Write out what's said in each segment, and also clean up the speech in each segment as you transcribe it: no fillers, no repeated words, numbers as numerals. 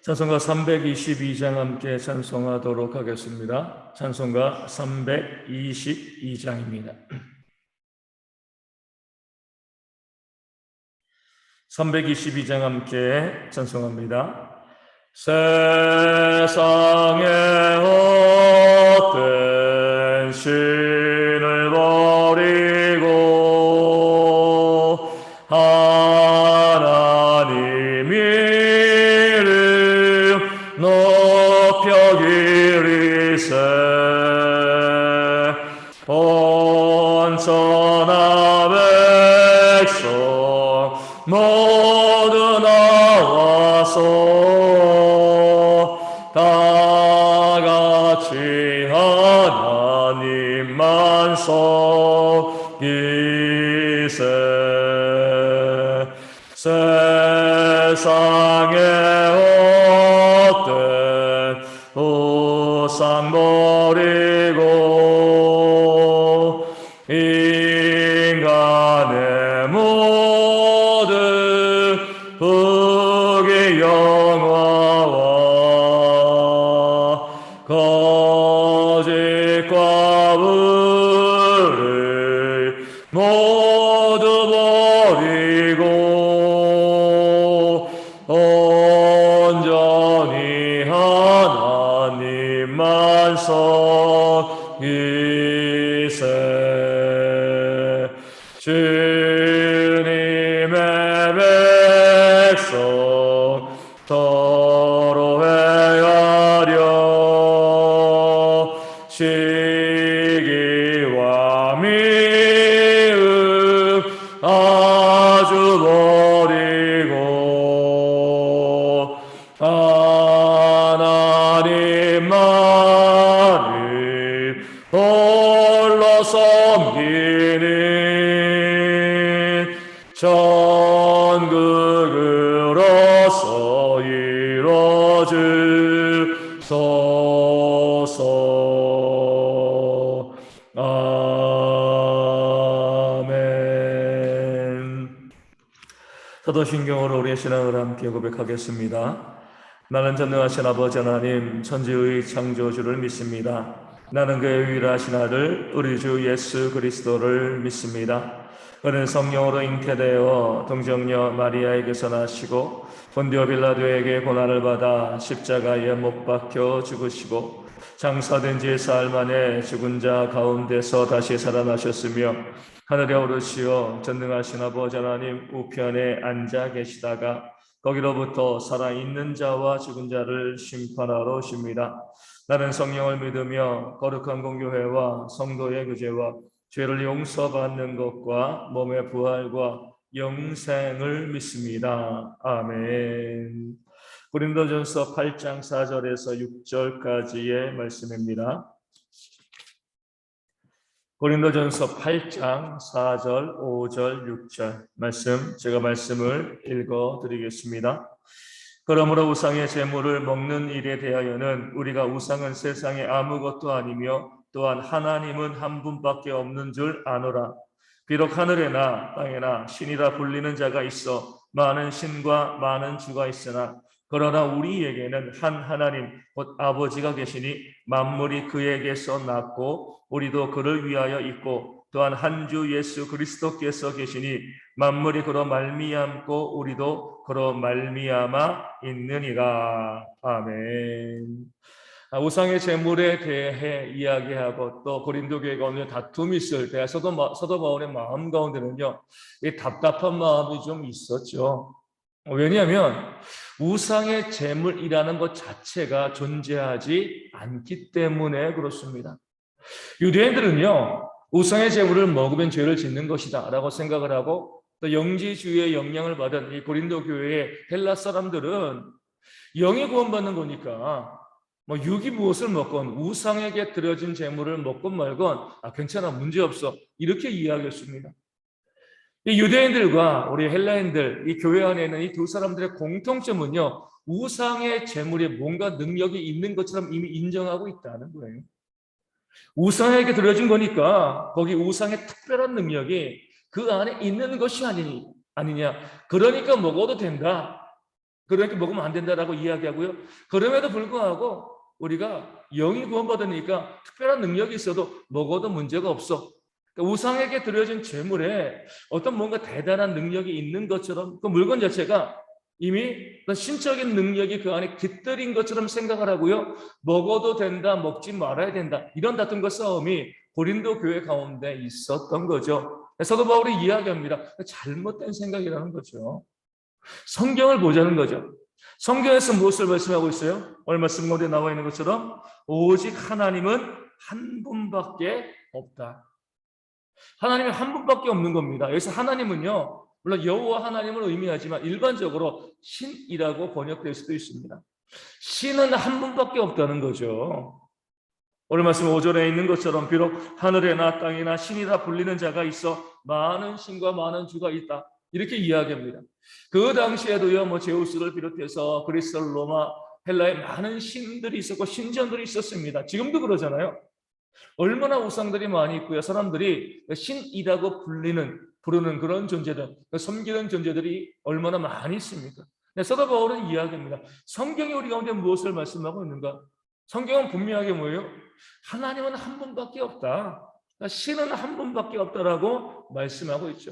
찬송가 322장 함께 찬송하도록 하겠습니다. 찬송가 322장입니다. 322장 함께 찬송합니다. 세상에 헛된 신을 버리고 하나님 이름 높여 기리세 온천하 백성 모두 나와서 다 같이 하나님만 섬기세 세상에 헛된 우상 버리고 인간의 모든 부귀 영화와 거짓과 불의 모두 버리고 온전히 하나님만 섬기세 주님의 백성 서로 회하려 시기와 미움 아주 버리고 하나님만을 홀로 섬기는 전국으로서 이루어주소서. 아멘. 사도신경으로 우리의 신앙을 함께 고백하겠습니다. 나는 전능하신 아버지 하나님 천지의 창조주를 믿습니다. 나는 그의 유일하신 아들 우리 주 예수 그리스도를 믿습니다. 그는 성령으로 잉태되어 동정녀 마리아에게서 나시고 본디오 빌라도에게 고난을 받아 십자가에 못 박혀 죽으시고 장사된 지 사흘 만에 죽은 자 가운데서 다시 살아나셨으며 하늘에 오르시어 전능하신 아버지 하나님 우편에 앉아 계시다가 거기로부터 살아있는 자와 죽은 자를 심판하러 오십니다. 나는 성령을 믿으며 거룩한 공교회와 성도의 교제와 죄를 용서받는 것과 몸의 부활과 영생을 믿습니다. 아멘. 고린도전서 8장 4절에서 6절까지의 말씀입니다. 고린도전서 8장 4절, 5절, 6절 말씀, 제가 말씀을 읽어드리겠습니다. 그러므로 우상의 제물을 먹는 일에 대하여는 우리가 우상은 세상에 아무것도 아니며 또한 하나님은 한 분밖에 없는 줄 아노라. 비록 하늘에나 땅에나 신이라 불리는 자가 있어 많은 신과 많은 주가 있으나 그러나 우리에게는 한 하나님 곧 아버지가 계시니 만물이 그에게서 났고 우리도 그를 위하여 있고 또한 한 주 예수 그리스도께서 계시니 만물이 그로 말미암고 우리도 그로 말미암아 있느니라. 아멘. 우상의 제물에 대해 이야기하고 또 고린도 교회가 오늘 다툼이 있을 때 사도 바울의 마음 가운데는요, 이 답답한 마음이 좀 있었죠. 왜냐하면 우상의 제물이라는 것 자체가 존재하지 않기 때문에 그렇습니다. 유대인들은요, 우상의 제물을 먹으면 죄를 짓는 것이다 라고 생각을 하고 또 영지주의의 영향을 받은 이 고린도 교회의 헬라 사람들은 영이 구원받는 거니까 뭐 육이 무엇을 먹건 우상에게 드려진 제물을 먹건 말건 괜찮아, 문제없어, 이렇게 이야기했습니다. 이 유대인들과 우리 헬라인들, 이 교회 안에 있는 이 두 사람들의 공통점은요, 우상의 제물에 뭔가 능력이 있는 것처럼 이미 인정하고 있다는 거예요. 우상에게 드려진 거니까 거기 우상의 특별한 능력이 그 안에 있는 것이 아니니 아니냐. 그러니까 먹어도 된다. 그러니까 먹으면 안 된다라고 이야기하고요. 그럼에도 불구하고 우리가 영이 구원받으니까 특별한 능력이 있어도 먹어도 문제가 없어. 그러니까 우상에게 드려진 제물에 어떤 뭔가 대단한 능력이 있는 것처럼 그 물건 자체가 이미 어떤 신적인 능력이 그 안에 깃들인 것처럼 생각을 하고요. 먹어도 된다, 먹지 말아야 된다. 이런 다툼과 싸움이 고린도 교회 가운데 있었던 거죠. 사도 바울이 이야기합니다. 잘못된 생각이라는 거죠. 성경을 보자는 거죠. 성경에서 무엇을 말씀하고 있어요? 오늘 말씀 가운데 나와 있는 것처럼 오직 하나님은 한 분밖에 없다. 하나님은 한 분밖에 없는 겁니다. 여기서 하나님은요, 물론 여호와 하나님을 의미하지만 일반적으로 신이라고 번역될 수도 있습니다. 신은 한 분밖에 없다는 거죠. 오늘 말씀 5절에 있는 것처럼 비록 하늘에나 땅이나 신이라 불리는 자가 있어 많은 신과 많은 주가 있다. 이렇게 이야기합니다. 그 당시에도요, 제우스를 비롯해서 그리스, 로마, 헬라에 많은 신들이 있었고 신전들이 있었습니다. 지금도 그러잖아요. 얼마나 우상들이 많이 있고요. 사람들이 신이라고 부르는 그런 존재들, 섬기는 존재들이 얼마나 많이 있습니까? 사도 바울은 이야기합니다. 성경이 우리 가운데 무엇을 말씀하고 있는가? 성경은 분명하게 뭐예요? 하나님은 한 분밖에 없다. 신은 한 분밖에 없다라고 말씀하고 있죠.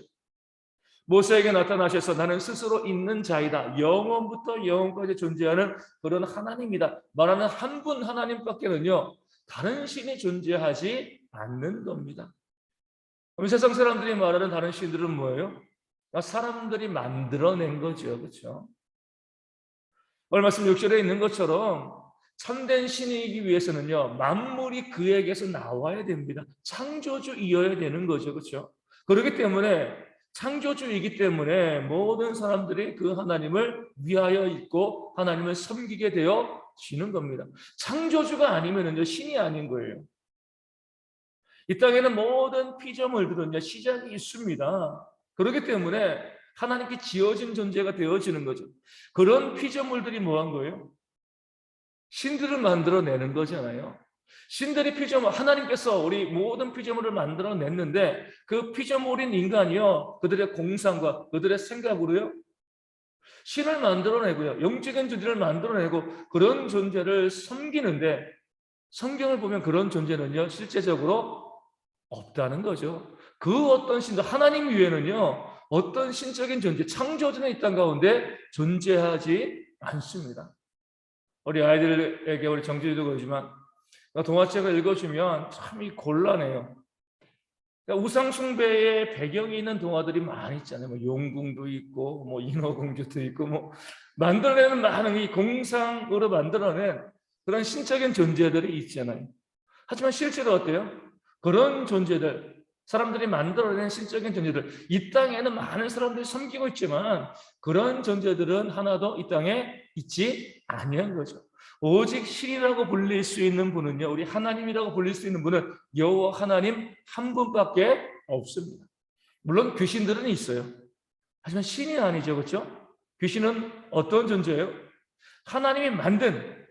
모세에게 나타나셔서 나는 스스로 있는 자이다. 영원부터 영원까지 존재하는 그런 하나님이다. 말하는 한 분 하나님밖에는요, 다른 신이 존재하지 않는 겁니다. 그럼 세상 사람들이 말하는 다른 신들은 뭐예요? 사람들이 만들어낸 거죠. 그렇죠? 오늘 말씀 6절에 있는 것처럼 참된 신이기 위해서는요, 만물이 그에게서 나와야 됩니다. 창조주이어야 되는 거죠. 그렇죠? 그렇기 때문에 창조주이기 때문에 모든 사람들이 그 하나님을 위하여 있고 하나님을 섬기게 되어지는 겁니다. 창조주가 아니면은요, 신이 아닌 거예요. 이 땅에는 모든 피조물들은요, 시작이 있습니다. 그렇기 때문에 하나님께 지어진 존재가 되어지는 거죠. 그런 피조물들이 뭐한 거예요? 신들을 만들어내는 거잖아요. 신들이 피조물, 하나님께서 우리 모든 피조물을 만들어냈는데 그 피조물인 인간이요, 그들의 공상과 그들의 생각으로요, 신을 만들어내고요, 영적인 존재를 만들어내고 그런 존재를 섬기는데 성경을 보면 그런 존재는요, 실제적으로 없다는 거죠. 그 어떤 신도 하나님 위에는요, 어떤 신적인 존재, 창조주는 이 땅 가운데 존재하지 않습니다. 우리 아이들에게 우리 정지도 그러지만 동화책을 읽어주면 참 곤란해요. 그러니까 우상 숭배의 배경이 있는 동화들이 많이 있잖아요. 용궁도 있고, 인어공주도 있고, 만들어내는 많은 이 공상으로 만들어낸 그런 신적인 존재들이 있잖아요. 하지만 실제로 어때요? 그런 존재들, 사람들이 만들어낸 신적인 존재들, 이 땅에는 많은 사람들이 섬기고 있지만 그런 존재들은 하나도 이 땅에 있지 아니한 거죠. 오직 신이라고 불릴 수 있는 분은요, 우리 하나님이라고 불릴 수 있는 분은 여호와 하나님 한 분밖에 없습니다. 물론 귀신들은 있어요. 하지만 신이 아니죠, 그렇죠? 귀신은 어떤 존재예요? 하나님이 만든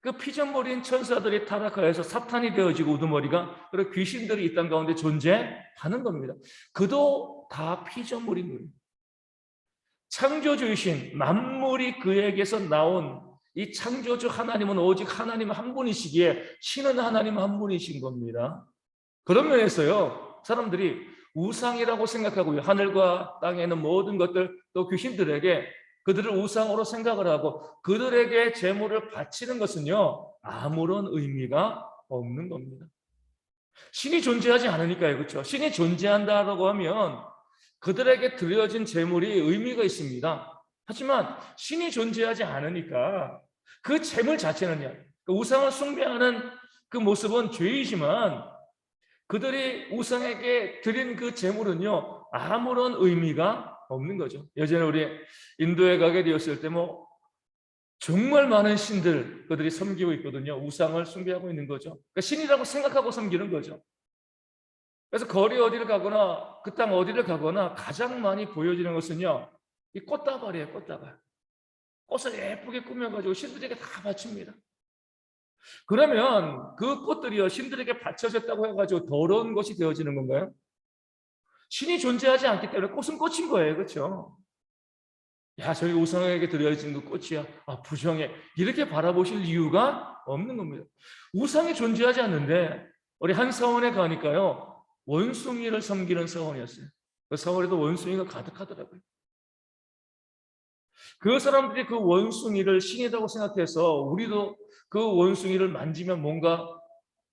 그 피조물인 천사들이 타락하여서 사탄이 되어지고 우두머리가, 그리고 귀신들이 이 땅 가운데 존재하는 겁니다. 그도 다 피조물인 거예요. 창조주이신 만물이 그에게서 나온 이 창조주 하나님은 오직 하나님 한 분이시기에 신은 하나님 한 분이신 겁니다. 그런 면에서요, 사람들이 우상이라고 생각하고요, 하늘과 땅에 있는 모든 것들, 또 귀신들에게 그들을 우상으로 생각을 하고 그들에게 제물을 바치는 것은요, 아무런 의미가 없는 겁니다. 신이 존재하지 않으니까요. 그렇죠? 신이 존재한다라고 하면 그들에게 드려진 제물이 의미가 있습니다. 하지만 신이 존재하지 않으니까 그 제물 자체는요, 우상을 숭배하는 그 모습은 죄이지만 그들이 우상에게 드린 그 제물은요, 아무런 의미가 없는 거죠. 예전에 우리 인도에 가게 되었을 때 정말 많은 신들 그들이 섬기고 있거든요. 우상을 숭배하고 있는 거죠. 그러니까 신이라고 생각하고 섬기는 거죠. 그래서 거리 어디를 가거나 그 땅 어디를 가거나 가장 많이 보여지는 것은요, 이 꽃다발이에요. 꽃다발. 꽃을 예쁘게 꾸며가지고 신들에게 다 바칩니다. 그러면 그 꽃들이요, 신들에게 바쳐졌다고 해가지고 더러운 것이 되어지는 건가요? 신이 존재하지 않기 때문에 꽃은 꽃인 거예요. 그렇죠? 야, 저기 우상에게 드려진 그 꽃이야. 아, 부정해. 이렇게 바라보실 이유가 없는 겁니다. 우상이 존재하지 않는데 우리 한 사원에 가니까요. 원숭이를 섬기는 사원이었어요. 그 사원에도 원숭이가 가득하더라고요. 그 사람들이 그 원숭이를 신이라고 생각해서 우리도 그 원숭이를 만지면 뭔가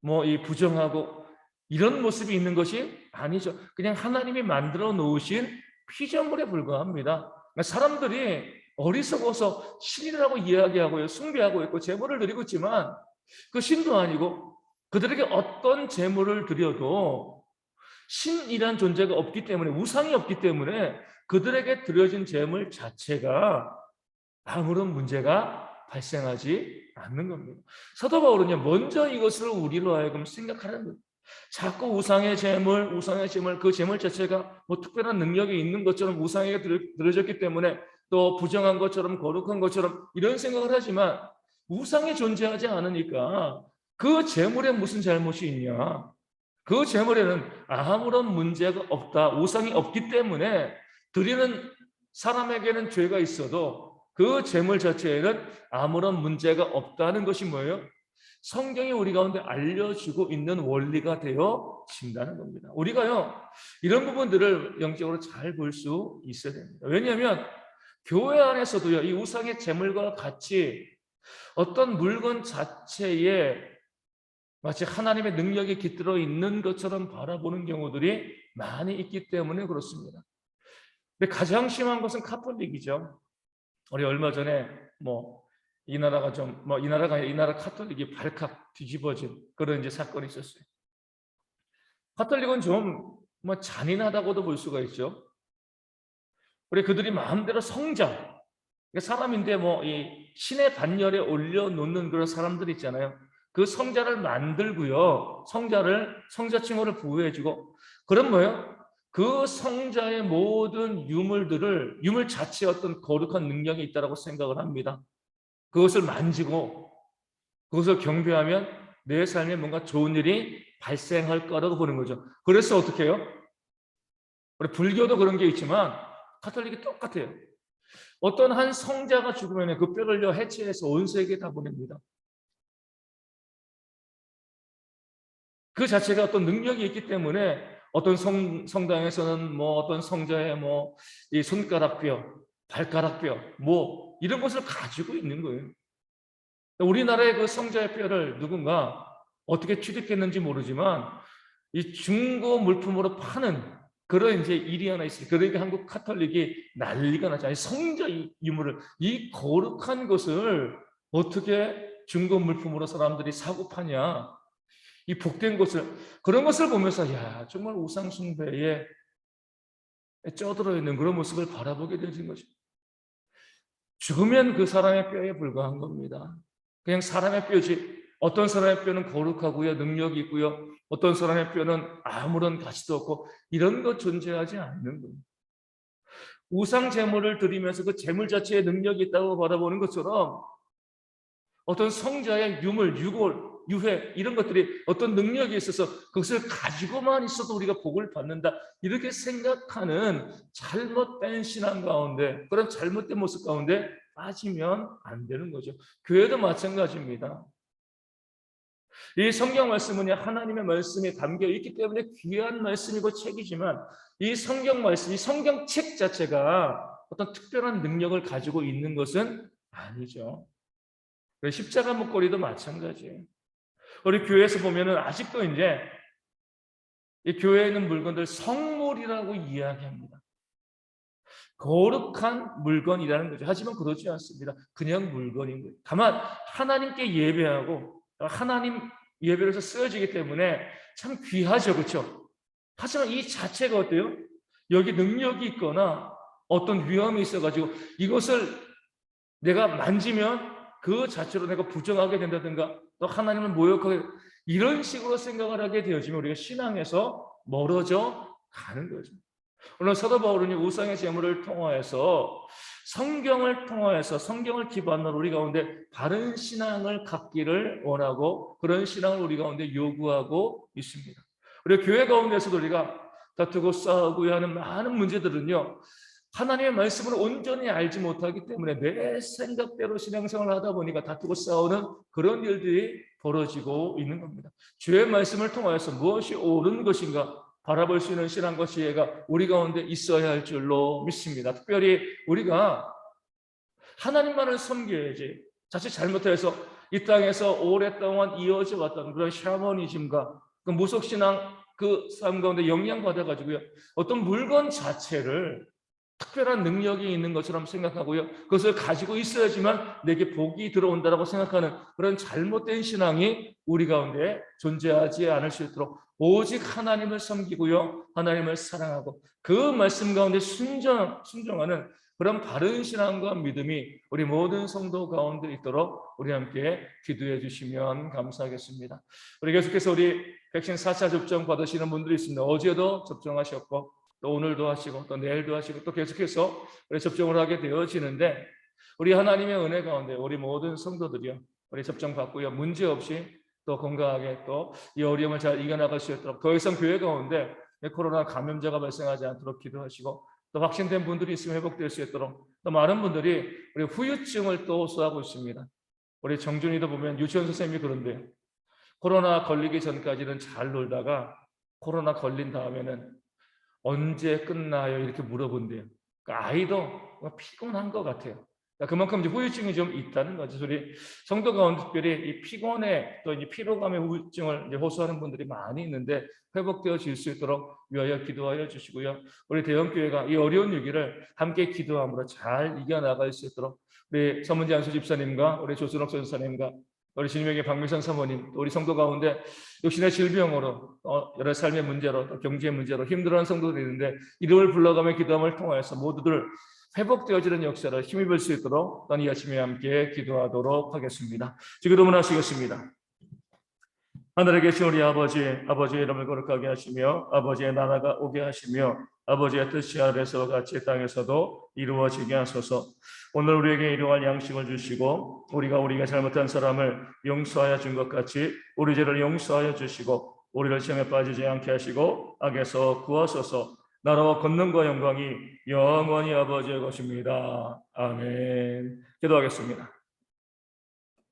뭐 이 부정하고 이런 모습이 있는 것이 아니죠. 그냥 하나님이 만들어 놓으신 피조물에 불과합니다. 그러니까 사람들이 어리석어서 신이라고 이야기하고요, 숭배하고 있고 제물을 드리고 있지만 그 신도 아니고 그들에게 어떤 제물을 드려도 신이란 존재가 없기 때문에, 우상이 없기 때문에 그들에게 드려진 제물 자체가 아무런 문제가 발생하지 않는 겁니다. 사도 바울은요, 먼저 이것을 우리로 하여금 생각하는 거예요. 자꾸 우상의 제물, 그 제물 자체가 뭐 특별한 능력이 있는 것처럼 우상에게 드려졌기 때문에 또 부정한 것처럼 거룩한 것처럼 이런 생각을 하지만 우상이 존재하지 않으니까 그 제물에 무슨 잘못이 있냐? 그 제물에는 아무런 문제가 없다. 우상이 없기 때문에 드리는 사람에게는 죄가 있어도 그 제물 자체에는 아무런 문제가 없다는 것이 뭐예요? 성경이 우리 가운데 알려주고 있는 원리가 되어진다는 겁니다. 우리가요, 이런 부분들을 영적으로 잘 볼 수 있어야 됩니다. 왜냐하면 교회 안에서도요, 이 우상의 제물과 같이 어떤 물건 자체에 마치 하나님의 능력이 깃들어 있는 것처럼 바라보는 경우들이 많이 있기 때문에 그렇습니다. 근데 가장 심한 것은 카톨릭이죠. 우리 얼마 전에 이 나라가 이 나라가 아니라 이 나라 카톨릭이 발칵 뒤집어진 그런 이제 사건이 있었어요. 카톨릭은 좀 잔인하다고도 볼 수가 있죠. 우리 그들이 마음대로 성자, 사람인데 이 신의 반열에 올려놓는 그런 사람들 있잖아요. 그 성자를 만들고요, 성자 칭호를 부여해주고, 그럼 뭐예요? 그 성자의 모든 유물 자체에 어떤 거룩한 능력이 있다고 생각을 합니다. 그것을 만지고 그것을 경배하면 내 삶에 뭔가 좋은 일이 발생할 거라고 보는 거죠. 그래서 어떻게 해요? 우리 불교도 그런 게 있지만 카톨릭이 똑같아요. 어떤 한 성자가 죽으면 그 뼈를 해체해서 온 세계에 다 보냅니다. 그 자체가 어떤 능력이 있기 때문에 어떤 성당에서는 어떤 성자의 이 손가락뼈, 발가락뼈, 이런 것을 가지고 있는 거예요. 우리나라의 그 성자의 뼈를 누군가 어떻게 취득했는지 모르지만 이 중고 물품으로 파는 그런 이제 일이 하나 있어요. 그러니까 한국 카톨릭이 난리가 나죠. 성자 유물을, 이 거룩한 것을 어떻게 중고 물품으로 사람들이 사고 파냐? 이 복된 것을, 그런 것을 보면서 야, 정말 우상 숭배에 쪄들어 있는 그런 모습을 바라보게 되는 거죠. 죽으면 그 사람의 뼈에 불과한 겁니다. 그냥 사람의 뼈지. 어떤 사람의 뼈는 거룩하고요, 능력이 있고요. 어떤 사람의 뼈는 아무런 가치도 없고 이런 것 존재하지 않는 거예요. 우상 제물을 드리면서 그 제물 자체에 능력이 있다고 바라보는 것처럼 어떤 성자의 유해 이런 것들이 어떤 능력이 있어서 그것을 가지고만 있어도 우리가 복을 받는다, 이렇게 생각하는 잘못된 신앙 가운데, 그런 잘못된 모습 가운데 빠지면 안 되는 거죠. 교회도 마찬가지입니다. 이 성경 말씀은 하나님의 말씀이 담겨 있기 때문에 귀한 말씀이고 책이지만 이 성경 말씀, 이 성경책 자체가 어떤 특별한 능력을 가지고 있는 것은 아니죠. 십자가 목걸이도 마찬가지예요. 우리 교회에서 보면은 아직도 이제 이 교회에 있는 물건들 성물이라고 이야기합니다. 거룩한 물건이라는 거죠. 하지만 그렇지 않습니다. 그냥 물건인 거예요. 다만 하나님께 예배하고 하나님 예배로 해서 쓰여지기 때문에 참 귀하죠. 그렇죠? 하지만 이 자체가 어때요? 여기 능력이 있거나 어떤 위험이 있어가지고 이것을 내가 만지면 그 자체로 내가 부정하게 된다든가 또 하나님을 모욕하게, 이런 식으로 생각을 하게 되어지면 우리가 신앙에서 멀어져 가는 거죠. 물론 사도 바울은 우상의 제물을 통하여서 성경을 기반으로 우리 가운데 바른 신앙을 갖기를 원하고 그런 신앙을 우리 가운데 요구하고 있습니다. 우리 교회 가운데서도 우리가 다투고 싸우고 하는 많은 문제들은요, 하나님의 말씀을 온전히 알지 못하기 때문에 내 생각대로 신앙생활을 하다 보니까 다투고 싸우는 그런 일들이 벌어지고 있는 겁니다. 주의 말씀을 통하여서 무엇이 옳은 것인가 바라볼 수 있는 신앙과 지혜가 우리 가운데 있어야 할 줄로 믿습니다. 특별히 우리가 하나님만을 섬겨야지, 자칫 잘못해서 이 땅에서 오랫동안 이어져 왔던 그런 샤머니즘과 그 무속신앙 그 삶 가운데 영향받아가지고요, 어떤 물건 자체를 특별한 능력이 있는 것처럼 생각하고요, 그것을 가지고 있어야지만 내게 복이 들어온다라고 생각하는 그런 잘못된 신앙이 우리 가운데 존재하지 않을 수 있도록 오직 하나님을 섬기고요, 하나님을 사랑하고 그 말씀 가운데 순종하는 그런 바른 신앙과 믿음이 우리 모든 성도 가운데 있도록 우리 함께 기도해 주시면 감사하겠습니다. 우리 계속해서 우리 백신 4차 접종 받으시는 분들이 있습니다. 어제도 접종하셨고 또 오늘도 하시고 또 내일도 하시고 또 계속해서 우리 접종을 하게 되어지는데, 우리 하나님의 은혜 가운데 우리 모든 성도들이요, 우리 접종 받고요, 문제 없이 또 건강하게 또 이 어려움을 잘 이겨나갈 수 있도록 더 이상 교회 가운데 코로나 감염자가 발생하지 않도록 기도하시고, 또 확진된 분들이 있으면 회복될 수 있도록, 또 많은 분들이 우리 후유증을 또 호소하고 있습니다. 우리 정준이도 보면 유치원 선생님이 그런데요, 코로나 걸리기 전까지는 잘 놀다가 코로나 걸린 다음에는 언제 끝나요? 이렇게 물어본대요. 그러니까 아이도 피곤한 것 같아요. 그만큼 이제 후유증이 좀 있다는 거죠. 우리 성도 가운데 특별히 이 피곤에 또 이제 피로감의 후유증을 이제 호소하는 분들이 많이 있는데 회복되어질 수 있도록 위하여 기도하여 주시고요. 우리 대형교회가 이 어려운 위기를 함께 기도함으로 잘 이겨나갈 수 있도록 우리 서문지 안수 집사님과 우리 조순옥 선사님과 우리 진명의 박미선 사모님, 우리 성도 가운데 육신의 질병으로 여러 삶의 문제로 또 경제의 문제로 힘들어하는 성도들이 있는데 이름을 불러가며 기도함을 통하여서 모두들 회복되어지는 역사를 힘입을 수 있도록 이 아침에 함께 기도하도록 하겠습니다. 기도문 하시겠습니다. 하늘에 계신 우리 아버지의 이름을 거룩하게 하시며 아버지의 나라가 오게 하시며 아버지의 뜻이 하늘에서 같이 땅에서도 이루어지게 하소서. 오늘 우리에게 일용할 양식을 주시고 우리가 잘못한 사람을 용서하여 준 것 같이 우리 죄를 용서하여 주시고 우리를 시험에 빠지지 않게 하시고 악에서 구하소서. 나라와 권능과 영광이 영원히 아버지의 것입니다. 아멘. 기도하겠습니다.